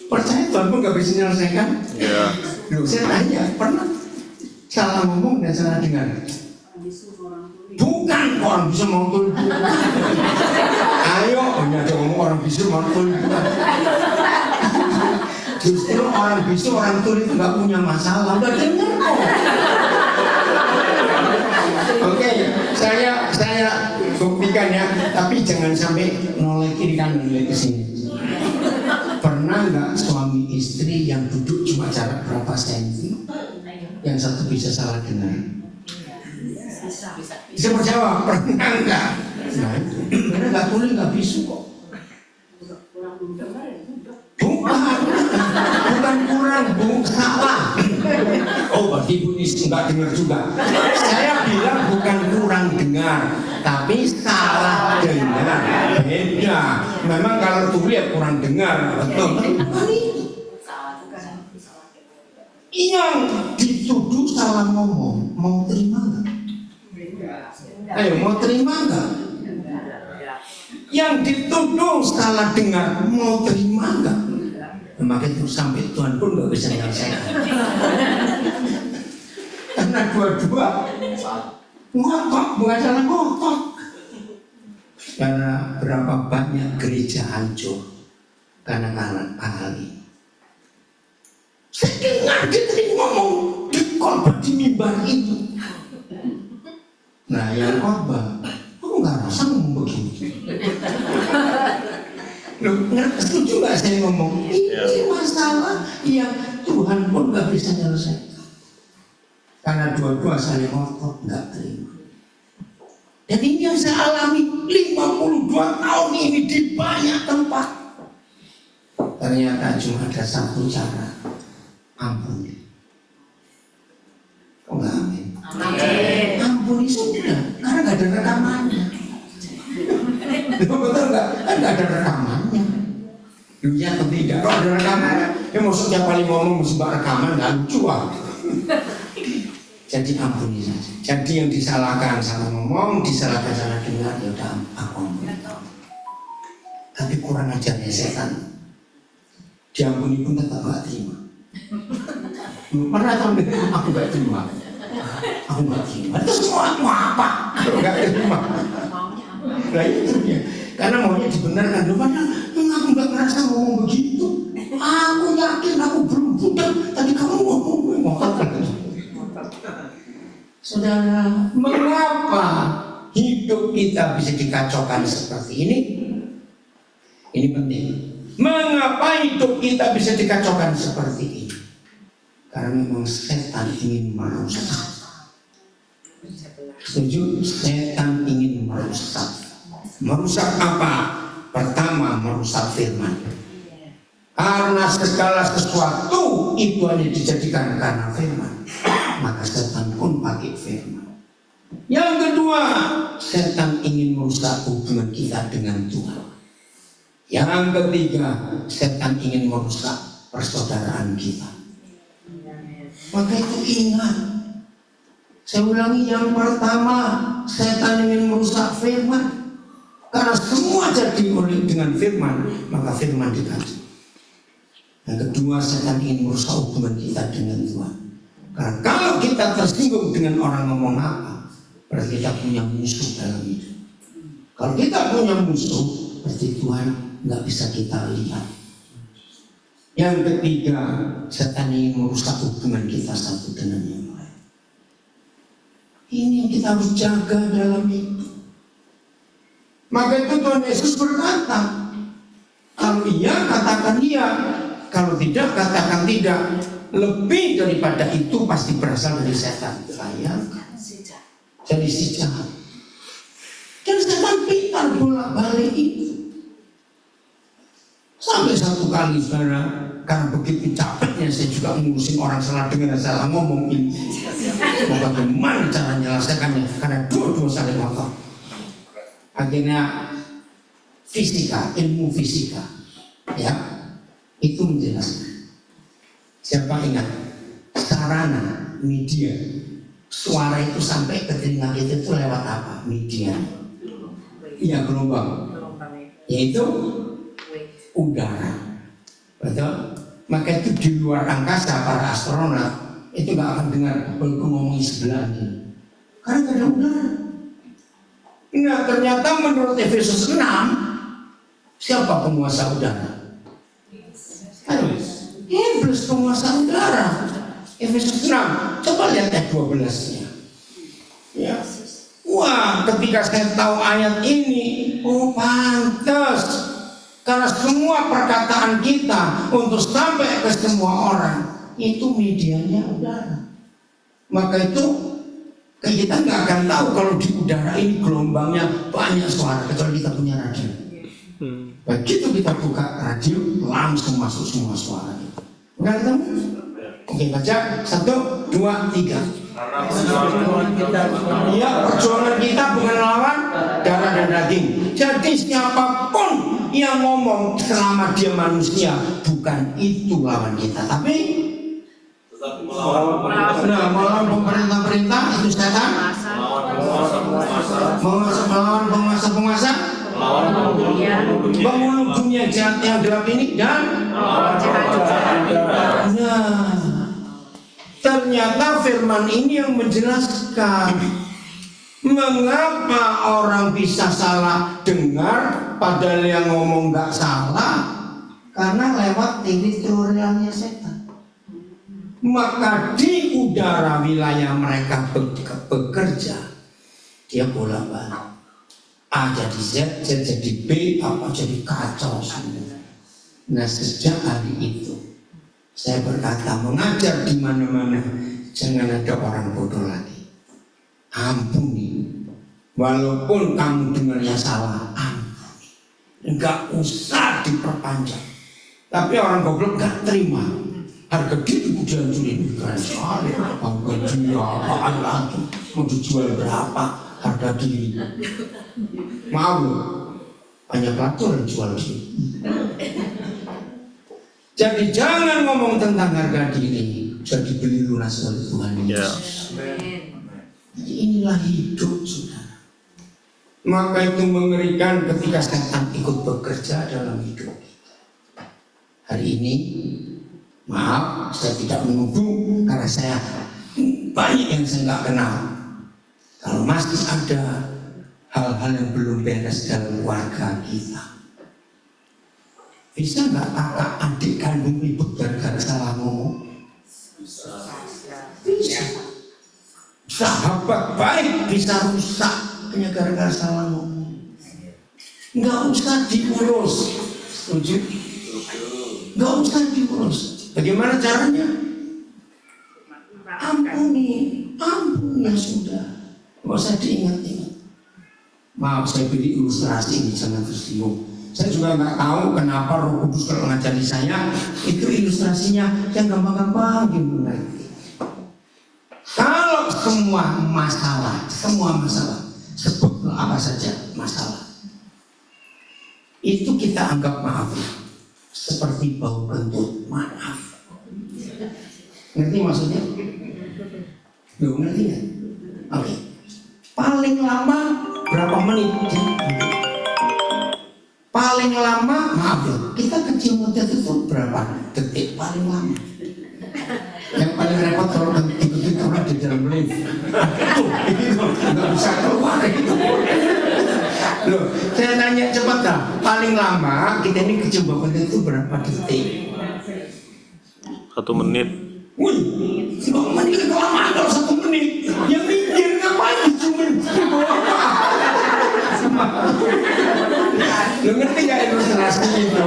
Percaya Tuhan pun nggak bisa menyelesaikan? Ya. Loh, saya tanya, pernah salah ngomong dan salah dengar? Bukan orang bisa mantul. Ayo, ini ada ngomong orang bisa mantul. Justru orang bisu, orang tuli itu nggak punya masalah, nggak dengar kok. Oke, saya buktikan ya, tapi jangan sampai noleh kiri kanan noleh ke sini. Pernah nggak suami istri yang duduk cuma jarak berapa senti, yang satu bisa salah dengar? Bisa menjawab, pernah nggak? Nah, karena nggak tuli nggak bisu kok. Bukan kurang, salah. Oh, berarti ibu ini nggak dengar juga. Saya bilang bukan kurang dengar, tapi salah dengar. Beda. Memang kalau tuli ya kurang dengar, betul. Bukan itu. Yang dituduh salah ngomong, mau terima nggak? Ayo, mau terima nggak? Yang dituduh salah dengar, mau terima nggak? Maka itu sampai Tuhan pun nggak bisa menyelesaikan. Karena dua-dua ngotot, bukan salah ngotot. Karena berapa banyak gereja hancur karena hal ini. Saya dengar dia ngomong di khotbah di mimbar itu. Nah yang khotbah, aku nggak rasa ngomong begini. Loh, setuju gak saya ngomong? Ini masalah yang Tuhan pun gak bisa menyelesaikan. Karena dua-dua saling ngotot, gak terima. Dan ini yang saya alami 52 tahun ini di banyak tempat. Ternyata cuma ada satu cara, ampuni. Oh gak amin? Amin. Ampuni sudah, karena gak ada rekamannya. Betul nggak? Kan nggak ada rekamannya. Lucu atau tidak? Kalau ada rekaman, ya maksudnya paling ngomong mesti rekaman nggak lucu ah. Jadi ampuni saja. Jadi yang disalahkan salah ngomong, disalahkan salah dengar, ya udah aku ampuni. Tapi kurang ajarnya setan. Diampuni pun tetap gak terima. Pernah tahu aku gak terima. Aku gak terima. Itu semua aku apa? Aku gak terima. Nah itu dia. Karena maunya dibenarkan. Loh padahal aku gak ngerasa ngomong begitu. Aku yakin aku belum budak. Tadi kamu ngomong. Saudara, mengapa hidup kita bisa dikacaukan seperti ini? Ini penting. Mengapa hidup kita bisa dikacaukan seperti ini? Karena memang setan ingin merusak. Setuju? Setan ingin merusak. Merusak apa? Pertama, merusak firman. Karena segala sesuatu itu hanya dijadikan karena firman, maka setan pun pakai firman. Yang kedua, setan ingin merusak hubungan kita dengan Tuhan. Yang ketiga, setan ingin merusak persaudaraan kita. Maka itu ingat. Saya ulangi, yang pertama, setan ingin merusak firman. Karena semua jadi oleh dengan firman, maka firman dikaji. Yang kedua, setan ingin merusak hubungan kita dengan Tuhan. Karena kalau kita tersinggung dengan orang ngomong apa, berarti kita punya musuh dalam hidup. Kalau kita punya musuh, berarti Tuhan nggak bisa kita lihat. Yang ketiga, setan ingin merusak hubungan kita satu dengan yang lain. Ini yang kita harus jaga dalam hidup. Maka itu Tuhan Yesus berkata, kalau iya katakan iya, kalau tidak katakan tidak. Lebih daripada itu pasti berasal dari setan. Jadi si jahat. Dan setan pintar bolak-balik itu. Sampai satu kali saudara, karena begitu capeknya saya juga ngurusin orang salah dengar, salah ngomong ini. Bagaimana cara menyelesaikannya? Karena dua-dua saling ngotot. Akhirnya fisika, ilmu fisika, ya, itu menjelaskan. Siapa ingat? Sarana media suara itu sampai ke telinga kita itu lewat apa? Media. Iya, gelombang. Yaitu udara. Betul? Maka itu di luar angkasa para astronot itu nggak akan dengar kalau ngomongin sebelahnya. Karena nggak ada udara. Nah, ternyata menurut Efesus 6, siapa penguasa udara? Iblis penguasa udara. Efesus 6. Coba lihat ayat 12-nya. Ya. Wah, ketika saya tahu ayat ini, oh pantas. Karena semua perkataan kita untuk sampai ke semua orang itu medianya udara. Maka itu kita nggak akan tahu kalau di udara ini gelombangnya banyak suara kecuali kita punya radio. Begitu kita buka radio, langsung masuk semua suara. Enggak ketemu? Oke, baca 1, 2, 3. Iya, perjuangan kita bukan lawan darah dan daging. Jadi siapapun yang ngomong selama dia manusia, bukan itu lawan kita, tapi melawan pemerintah-pemerintah itu setan. Melawan penguasa-penguasa, membunuh dunia jahat yang gelap ini, dan ternyata firman ini yang menjelaskan mengapa orang bisa salah dengar padahal yang ngomong nggak salah, karena lewat teritorialnya setan. Maka di udara wilayah mereka bekerja, dia bolak-balik. A jadi Z, Z jadi B, apa jadi kacau semua. Nah, sejak hari itu saya berkata, mengajar di mana-mana jangan ada orang bodoh lagi. Ampuni. Walaupun kamu dengarnya salah, ampuni. Enggak usah diperpanjang. Tapi orang goblok enggak terima. Harga diri dihancurin, keren sekali. Harga diri apaan lagi? Mau dijual berapa? Harga diri. Mau loh. Banyak pelacur yang jual diri. Jadi jangan ngomong tentang harga diri, jadi beli lunas oleh Tuhan Yesus. Jadi inilah hidup, saudara. Maka itu mengerikan ketika setan ikut bekerja dalam hidup kita. Hari ini, maaf, saya tidak menuduh karena saya banyak yang saya nggak kenal. Kalau masih ada hal-hal yang belum beres dalam keluarga kita, bisa nggak kakak adik kandung ribut gara-gara salah ngomong? Bisa. Sahabat baik bisa rusak hanya gara-gara salah ngomong. Nggak usah diurus. Setuju? Nggak usah diurus. Bagaimana caranya? Ampuni ya sudah. Nggak usah diingat-ingat. Maaf, saya beri ilustrasi ini, jangan tersinggung. Saya juga nggak tahu kenapa Roh Kudus kalau ngajari saya itu ilustrasinya yang gampang-gampang gitu. Kalau semua masalah, sebut apa saja masalah, itu kita anggap maaf seperti bau kentut, maaf. Ngerti maksudnya? Belum ngerti ya? Oke. Paling lama berapa menit? Paling lama, maaf ya, kita kecil mutet itu berapa detik paling lama? Yang paling repot kalau ikut orang di dalam lift, itu nggak bisa keluar itu. Loh, saya tanya cepat dah, paling lama kita ini kecil mutet itu berapa detik? 1 menit. Wih, 1 menit kelamaan kalau 1 menit. Yang mikir ngapain cuma lo ngerti gak ilustrasi itu?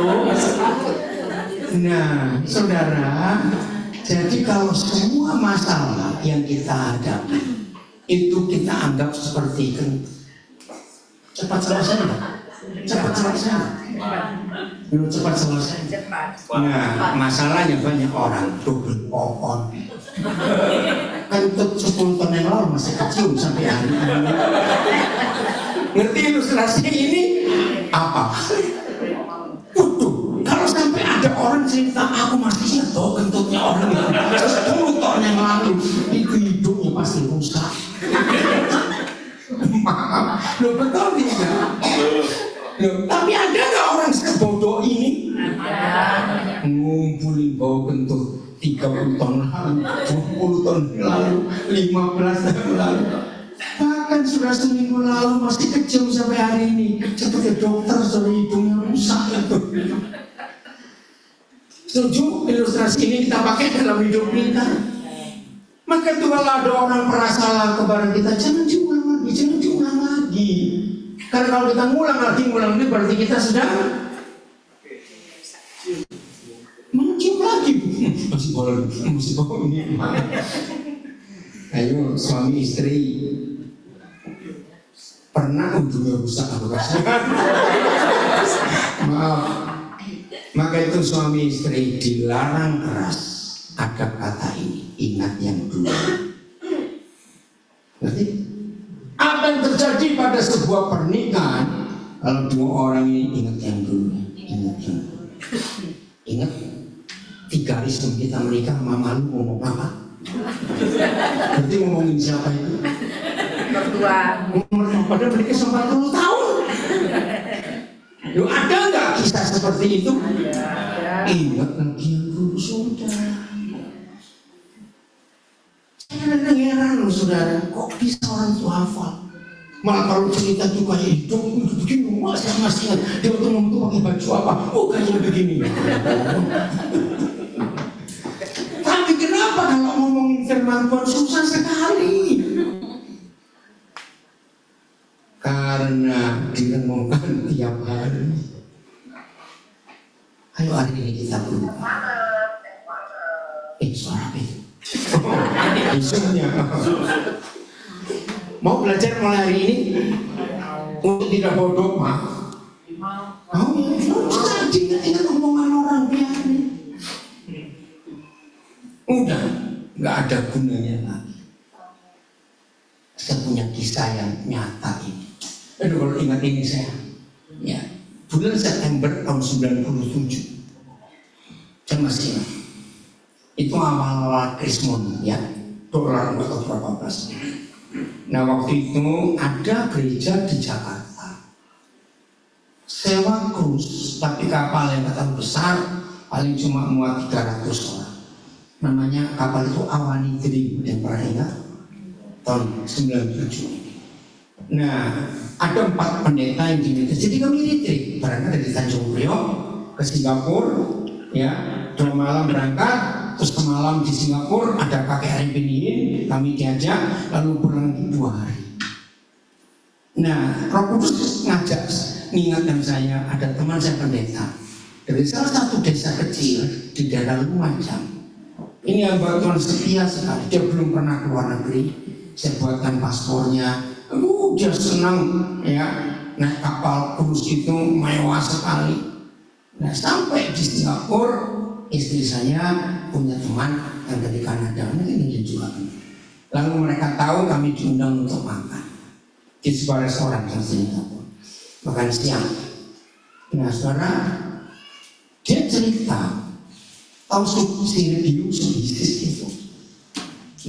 Nah, saudara, jadi kalau semua masalah yang kita hadapi itu kita anggap seperti kentut. Cepat selesai nggak? Cepat selesai. Cepat selesai. Nah, masalahnya banyak orang double popon. Kentut 10 ton yang lalu masih kecil sampai hari ini. Ngerti ilustrasi ini apa? Waduh, kalau sampai ada orang cerita aku masih ingat toh kentutnya orang itu 10 tahun yang lalu, itu hidungnya pasti rusak. Maaf, lo betul tidak? Tapi ada nggak orang sebodoh ini? Ngumpulin bau kentut 30 tahun lalu, 20 tahun lalu, 15 tahun lalu. Bahkan sudah seminggu lalu masih kecil sampai hari ini. Seperti dokter sudah hidungnya rusak itu. Setuju ilustrasi ini kita pakai dalam hidup kita. Maka itu kalau ada orang pernah salah kepada kita, jangan diulang lagi. Karena kalau kita ngulang lagi berarti kita sedang mencium lagi. Masih boleh ini. Ayo suami istri pernah ujungnya rusak atau kasihan? Maaf. Maka itu suami istri dilarang keras ada kata ini, ingat yang dulu. Berarti apa yang terjadi pada sebuah pernikahan kalau dua orang ini ingat yang dulu, ingat 3 hari sebelum kita menikah mama lu ngomong apa? Berarti ngomongin siapa itu? Mertua. Padahal menikah sampai 40 tahun. Lu ada nggak kisah seperti itu? Ingat lagi yang dulu sudah. Saya heran loh saudara, kok bisa orang itu hafal? Malah kalau cerita tuh kayak hidup begini, masih ingat dia waktu ngomong tuh pakai baju apa? Oh kayaknya begini. Tapi kenapa kalau ngomongin firman Tuhan susah sekali? Karena direnungkan tiap hari. Ayo hari ini kita berubah. Suara apa itu? Isunya. Mau belajar mulai hari ini untuk tidak bodoh, mah? Mau ya? Usah ingat omongan orang biarin. Udah, nggak ada gunanya lagi. Saya punya kisah yang nyata ini. Aduh, kalau ingat ini saya, ya September tahun 97. Saya masih ingat. Itu awal-awal Krismon ya, dolar atau berapa belas. Nah waktu itu ada gereja di Jakarta, sewa krus, tapi kapal yang terlalu besar, paling cuma muat 300 orang. Namanya kapal itu Awani Dream, yang pernah ingat? Tahun 97. Nah ada 4 pendeta yang diminta, jadi kami retreat, berangkat dari Tanjung Priok ke Singapura, ya 2 malam berangkat, terus semalam di Singapura ada kakek Arifin, kami diajak, lalu pulang 2 hari. Nah, Roh Kudus ngajak, mengingatkan saya, ada teman saya pendeta dari salah satu desa kecil di daerah Lumajang. Ini hamba Tuhan setia sekali, dia belum pernah keluar negeri. Saya buatkan paspornya, dia senang ya, naik kapal krus itu mewah sekali. Nah, sampai di Singapura, istri saya punya teman yang dari Kanada, ini juga. Lalu mereka tahu kami diundang untuk makan di sebuah restoran di Singapura, makan siang. Nah, saudara, dia cerita tahu Sirius bisnis itu.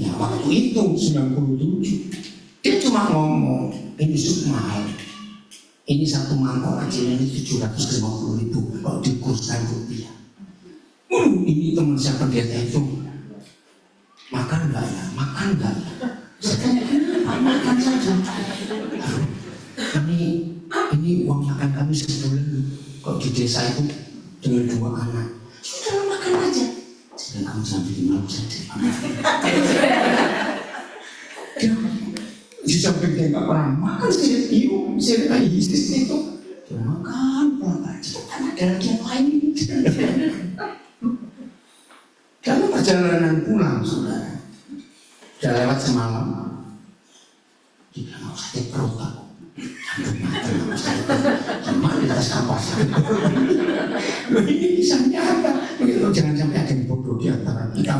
Nah, waktu itu 97, dia cuma ngomong ini sup mahal. Ini 1 mangkok kecil ini 750.000 kalau dikurskan rupiah. Ini teman saya pendeta itu makan enggak ya? Makan enggak ya? Makan saja. Ini uang makan kami sebulan kalau di desa itu dengan 2 anak. Sudah makan aja. Sedang kamu sampai di malam saja. Di samping dia nggak pernah makan sirip Isis itu. Dia makan pelan aja. Ada lagi yang lain. Dalam perjalanan pulang, saudara, sudah lewat semalam, dia mau sakit perut aku, sampai mati mau sakit perut, sama di atas kapas. Loh ini bisa nyata, begitu jangan sampai ada yang bodoh di antara kita.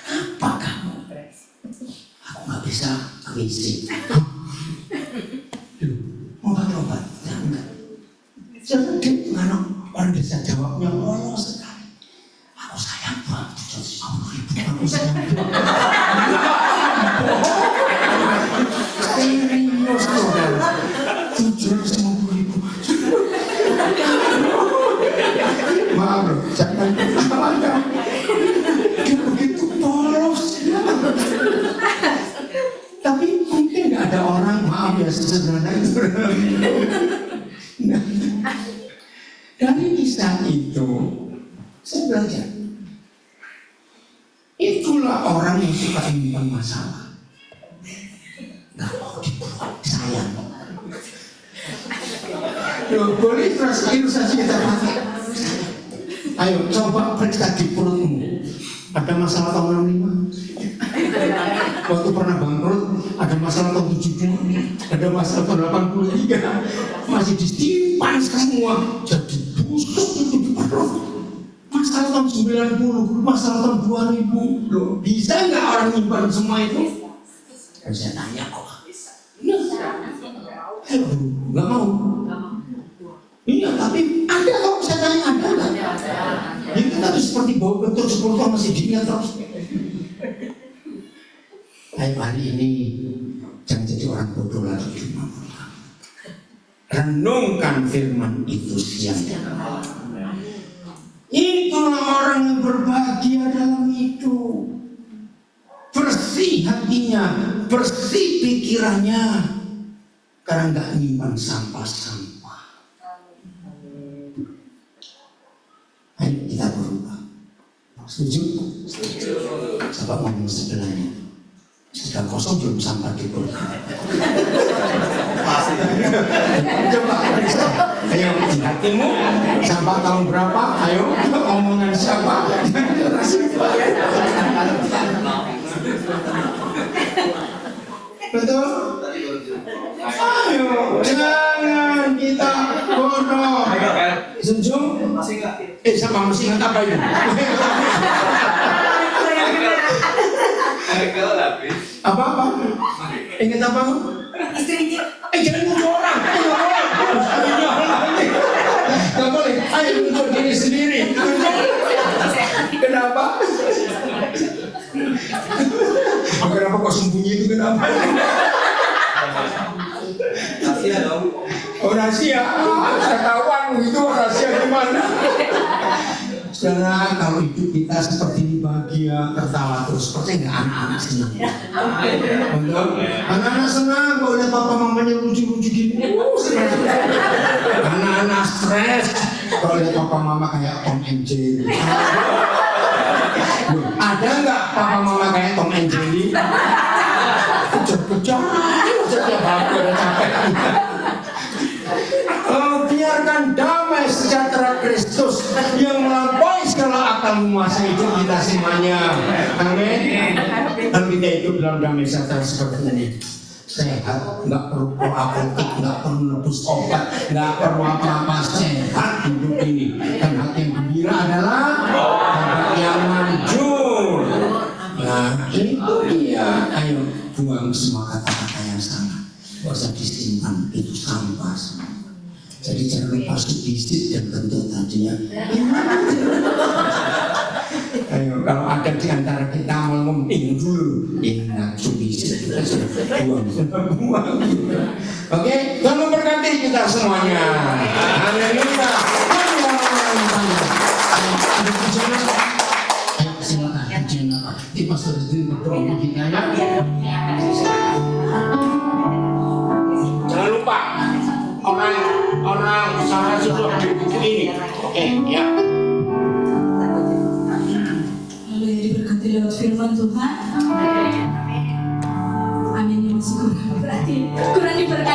Kenapa kamu? Aku nggak bisa ke WC. Mau pakai obat? Jangan. Jangan dia menganak orang desa jawabnya lolos sekali. Aku sayang banget 750.000. Aku sayang banget. Serius saudara, 750.000. Maaf bro, jangan ketawa. Dia begitu polos. Tapi mungkin nggak ada orang, maaf ya sederhana itu. Nah, dari kisah itu saya belajar. Itulah orang yang suka menyimpan masalah. Gak mau dibuat sayang. Loh, boleh ilustrasi kita pakai. Ayo coba periksa di perutmu. Ada masalah tahun 65. Waktu pernah bangkrut, ada masalah tahun 70, ada masalah tahun 83. Masih disimpan semua. Jadi busuk itu di perut. Masalah tahun 90, masalah tahun 2000. Loh, bisa nggak orang nyimpan semua itu? Saya tanya kok. Nggak mau. Iya, tapi ada kok. Saya tanya ada nggak? Ini kita tuh seperti bau bentuk 10 tahun masih diingat terus. Ayo hari ini jangan jadi orang bodoh lagi di malam. Renungkan firman itu siang dan malam. Itulah orang yang berbahagia dalam hidup. Bersih hatinya, bersih pikirannya, karena nggak nyimpan sampah-sampah. Ayo kita berubah. Setuju? Setuju. Coba ngomong sebelahnya. Sudah kosong belum sampah di perut. Coba periksa. Ayo di hatimu sampah tahun berapa? Ayo omongan siapa? Betul? Ayo jangan kita bodoh. Setuju? Siapa masih ingat apa ini? Apa? Ingat apa? Istrinya. Jangan ngomong orang. Gak boleh. Ayo untuk diri sendiri. Kenapa? Kenapa kok sembunyi itu kenapa? Rahasia dong. Oh rahasia, ketahuan itu rahasia gimana? Saudara, kalau hidup kita seperti ini bahagia, tertawa terus, percaya nggak anak-anak senang? Betul? Anak-anak senang kalau lihat papa mamanya lucu-lucu gini. Senang. Anak-anak stres kalau lihat papa mama kayak Tom and Jerry. Ada nggak papa mama kayak Tom and Jerry? Kejar-kejar, setiap hari udah capek. Biarkan damai sejahtera Kristus yang melampaui segala akal menguasai hidup kita semuanya. Amin. Dan kita hidup dalam damai sejahtera seperti ini. Sehat, nggak perlu apotek, nggak perlu nebus obat, nggak perlu apa-apa, sehat hidup ini. Dan hati yang gembira adalah hati yang manjur. Nah itu dia. Ayo buang semua kata-kata yang salah. Gak usah disimpan, itu sampah semua. Jadi jangan lupa subisik dan bentuk tadinya. Ayo, kalau ada di antara kita mau ngomong dulu, ingat subisik kita sudah buang. Oke, Tuhan memberkati kita semuanya. Haleluya. Ada perjalanan. Ayo silakan perjalanan. Di pastor itu berdoa kita ya. Jangan lupa orang salah sudah di buku ini. Oke, ya. Lalu yang diberkati lewat firman Tuhan. Amin. Yang masih kurang berarti kurang diberkati.